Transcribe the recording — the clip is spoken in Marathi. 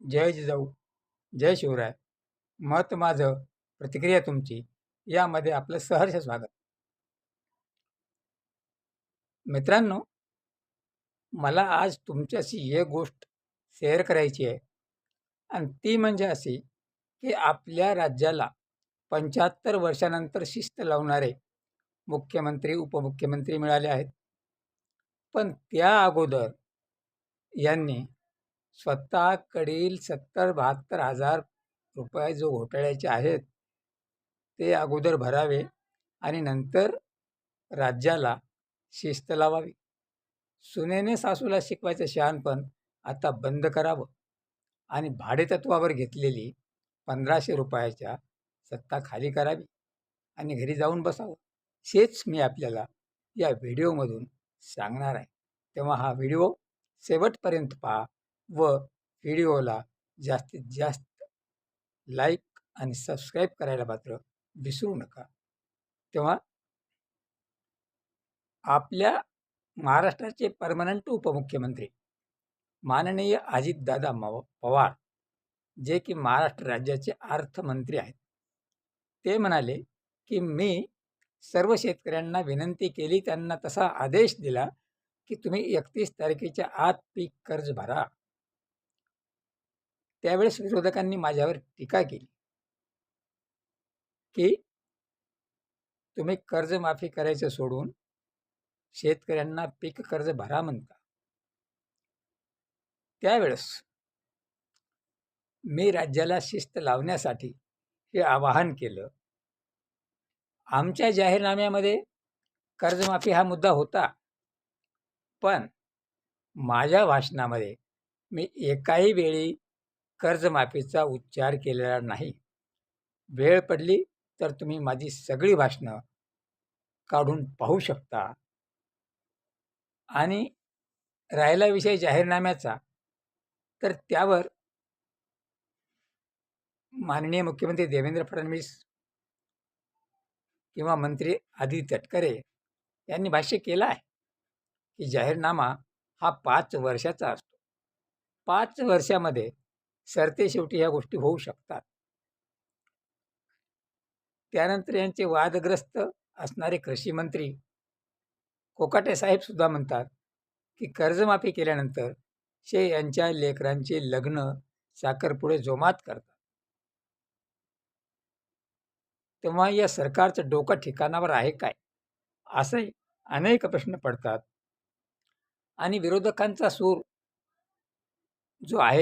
जय जिजाऊ, जय शिवराय. मत माझं, प्रतिक्रिया तुमची यामध्ये आपलं सहर्ष स्वागत. मित्रांनो, मला आज तुमच्याशी एक गोष्ट शेअर करायची आहे आणि ती म्हणजे अशी, की आपल्या राज्याला 75 वर्षानंतर शिस्त लावणारे मुख्यमंत्री, उपमुख्यमंत्री मिळाले आहेत. पण त्या अगोदर यांनी स्वतःकडील 70-72 हजार रुपये जो घोटाळ्याचे आहेत, ते अगोदर भरावे आणि नंतर राज्याला शिस्त लावावी. सुनेने सासूला शिकवायचं शहाणपण आता बंद करावं आणि भाडेतत्वावर घेतलेली 1500 रुपयाच्या सत्ता खाली करावी आणि घरी जाऊन बसावं. हेच मी आपल्याला या व्हिडिओमधून सांगणार आहे. तेव्हा हा व्हिडिओ शेवटपर्यंत पहा व व्हिडिओला जास्तीत जास्त लाईक आणि सबस्क्राईब करायला मात्र विसरू नका. तेव्हा आपल्या महाराष्ट्राचे परमनंट उपमुख्यमंत्री माननीय अजितदादा पवार, जे की महाराष्ट्र राज्याचे अर्थमंत्री आहेत, ते म्हणाले की मी सर्व शेतकऱ्यांना विनंती केली, त्यांना तसा आदेश दिला की तुम्ही 31 तारखेच्या आत पीक कर्ज भरा. त्यावेळेस विरोधकांनी माझ्यावर टीका केली की तुम्ही कर्जमाफी करायचं सोडून शेतकऱ्यांना पीक कर्ज भरा म्हणता. त्यावेळेस मी राज्याला शिस्त लावण्यासाठी हे आवाहन केलं. आमच्या जाहीरनाम्यामध्ये कर्जमाफी हा मुद्दा होता, पण माझ्या भाषणामध्ये मी एकाही वेळी कर्जमाफीचा उच्चार केलेला नाही. वेळ पडली तर तुम्ही माझी सगळी भाषणं काढून पाहू शकता. आणि राहिला विषय जाहीरनाम्याचा, तर त्यावर माननीय मुख्यमंत्री देवेंद्र फडणवीस किंवा मंत्री आदित्य तटकरे यांनी भाष्य केलं आहे की जाहीरनामा हा 5 वर्षाचा असतो. 5 वर्षामध्ये सरतेशेवटी ह्या गोष्टी होऊ शकतात. त्यानंतर यांचे वादग्रस्त असणारे कृषी मंत्री कोकाटे साहेब सुद्धा म्हणतात की कर्जमाफी केल्यानंतर शे यांच्या लेकरांचे लग्न साखरपुडे जोमात करतात. तेव्हा या सरकारचं डोकं ठिकाणावर आहे काय, असे अनेक प्रश्न पडतात. आणि विरोधकांचा सूर जो आहे